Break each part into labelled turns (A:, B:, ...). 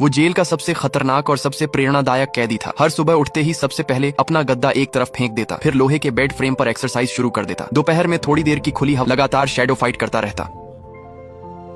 A: वो जेल का सबसे खतरनाक और सबसे प्रेरणादायक कैदी था। हर सुबह उठते ही सबसे पहले अपना गद्दा एक तरफ फेंक देता, फिर लोहे के बेड फ्रेम पर एक्सरसाइज शुरू कर देता। दोपहर में थोड़ी देर की खुली हवा लगातार शैडो फाइट करता रहता।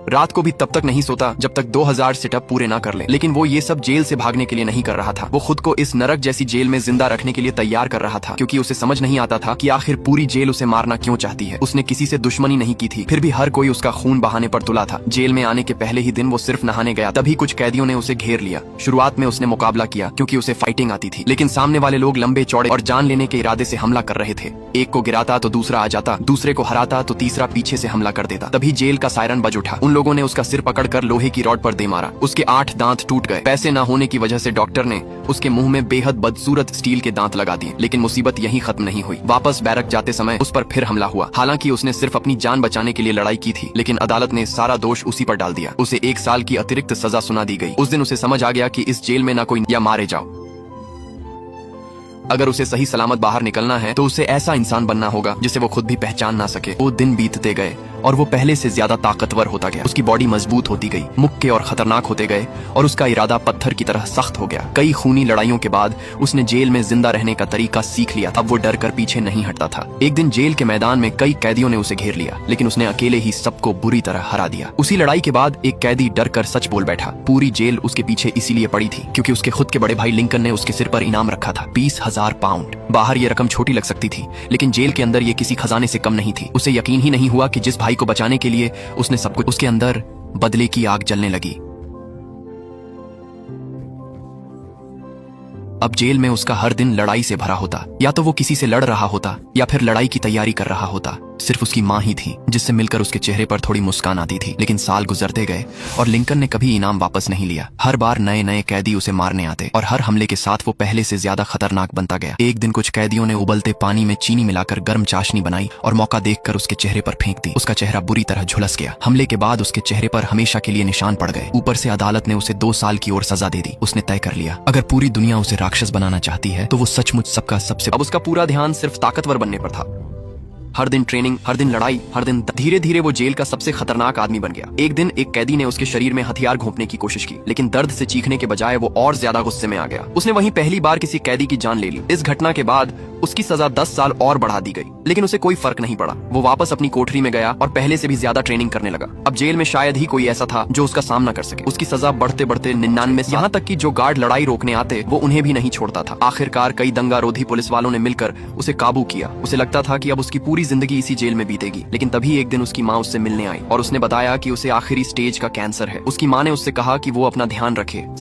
A: रात को भी तब तक नहीं सोता जब तक 2000 सिटअप पूरे ना कर ले। लेकिन वो ये सब जेल से भागने के लिए नहीं कर रहा था, वो खुद को इस नरक जैसी जेल में जिंदा रखने के लिए तैयार कर रहा था, क्योंकि उसे समझ नहीं आता था कि आखिर पूरी जेल उसे मारना क्यों चाहती है। उसने किसी से दुश्मनी नहीं की थी, फिर भी हर कोई उसका खून बहाने पर तुला था। जेल में आने के पहले ही दिन वो सिर्फ नहाने गया, तभी कुछ कैदियों ने उसे घेर लिया। शुरुआत में उसने मुकाबला किया क्योंकि उसे फाइटिंग आती थी, लेकिन सामने वाले लोग लंबे चौड़े और जान लेने के इरादे से हमला कर रहे थे। एक को गिराता तो दूसरा आ जाता, दूसरे को हराता तो तीसरा पीछे से हमला कर देता। तभी जेल का सायरन बज उठा। उन लोगों ने उसका सिर पकड़कर लोहे की रॉड पर दे मारा। उसके 8 दांत टूट गए। पैसे न होने की वजह से डॉक्टर ने उसके मुंह में बेहद बदसूरत स्टील के दांत लगा दिए। लेकिन मुसीबत यहीं खत्म नहीं हुई। वापस बैरक जाते समय उस पर फिर हमला हुआ। हालांकि उसने सिर्फ अपनी जान बचाने के लिए लड़ाई की थी, लेकिन अदालत ने सारा दोष उसी पर डाल दिया। उसे 1 साल की अतिरिक्त सजा सुना दी गई। उस दिन उसे समझ आ गया कि इस जेल में न कोई या मारे जाओ। अगर उसे सही सलामत बाहर निकलना है तो उसे ऐसा इंसान बनना होगा जिसे वो खुद भी पहचान ना सके। वो दिन बीतते गए और वो पहले से ज्यादा ताकतवर होता गया। उसकी बॉडी मजबूत होती गई, मुक्के और खतरनाक होते गए और उसका इरादा पत्थर की तरह सख्त हो गया। कई खूनी लड़ाइयों के बाद उसने जेल में जिंदा रहने का तरीका सीख लिया। अब वो डर कर पीछे नहीं हटता था। एक दिन जेल के मैदान में कई कैदियों ने उसे घेर लिया, लेकिन उसने अकेले ही सबको बुरी तरह हरा दिया। उसी लड़ाई के बाद एक कैदी डर कर सच बोल बैठा। पूरी जेल उसके पीछे इसीलिए पड़ी थी क्योंकि उसके खुद के बड़े भाई लिंकन ने उसके सिर पर इनाम रखा था, 20,000 पाउंड। बाहर ये रकम छोटी लग सकती थी, लेकिन जेल के अंदर ये किसी खजाने से कम नहीं थी। उसे यकीन ही नहीं हुआ कि जिस भाई को बचाने के लिए उसने सब कुछ, उसके अंदर बदले की आग जलने लगी। अब जेल में उसका हर दिन लड़ाई से भरा होता। या तो वो किसी से लड़ रहा होता या फिर लड़ाई की तैयारी कर रहा होता। सिर्फ उसकी माँ ही थी जिससे मिलकर उसके चेहरे पर थोड़ी मुस्कान आती थी। लेकिन साल गुजरते गए और लिंकन ने कभी इनाम वापस नहीं लिया। हर बार नए नए कैदी उसे मारने आते और हर हमले के साथ वो पहले से ज्यादा खतरनाक बनता गया। एक दिन कुछ कैदियों ने उबलते पानी में चीनी मिलाकर गर्म चाशनी बनाई और मौका देखकर उसके चेहरे पर फेंक दी। उसका चेहरा बुरी तरह झुलस गया। हमले के बाद उसके चेहरे पर हमेशा के लिए निशान पड़ गए। ऊपर से अदालत ने उसे 2 साल की और सजा दे दी। उसने तय कर लिया, अगर पूरी दुनिया उसे राक्षस बनाना चाहती है तो वो सचमुच सबका सबसे। अब उसका पूरा ध्यान सिर्फ ताकतवर बनने पर था। हर दिन ट्रेनिंग, हर दिन लड़ाई, हर दिन। धीरे धीरे वो जेल का सबसे खतरनाक आदमी बन गया। एक दिन एक कैदी ने उसके शरीर में हथियार घोंपने की कोशिश की, लेकिन दर्द से चीखने के बजाय वो और ज्यादा गुस्से में आ गया। उसने वहीं पहली बार किसी कैदी की जान ले ली। इस घटना के बाद उसकी सजा 10 साल और बढ़ा दी गई, लेकिन उसे कोई फर्क नहीं पड़ा। वो वापस अपनी कोठरी में गया और पहले से भी ज्यादा ट्रेनिंग करने लगा। अब जेल में शायद ही कोई ऐसा था जो उसका सामना कर सके। उसकी सजा बढ़ते बढ़ते 99, यहाँ तक कि जो गार्ड लड़ाई रोकने आते वो उन्हें भी नहीं छोड़ता था। आखिरकार कई दंगारोधी पुलिस वालों ने मिलकर उसे काबू किया। उसे लगता था कि अब उसकी पूरी जिंदगी इसी जेल में बीतेगी। लेकिन तभी एक दिन उसकी माँ उससे मिलने आई और उसने बताया कि उसे आखिरी स्टेज का कैंसर है। उसकी माँ ने उससे कहा कि वो अपना ध्यान रखे।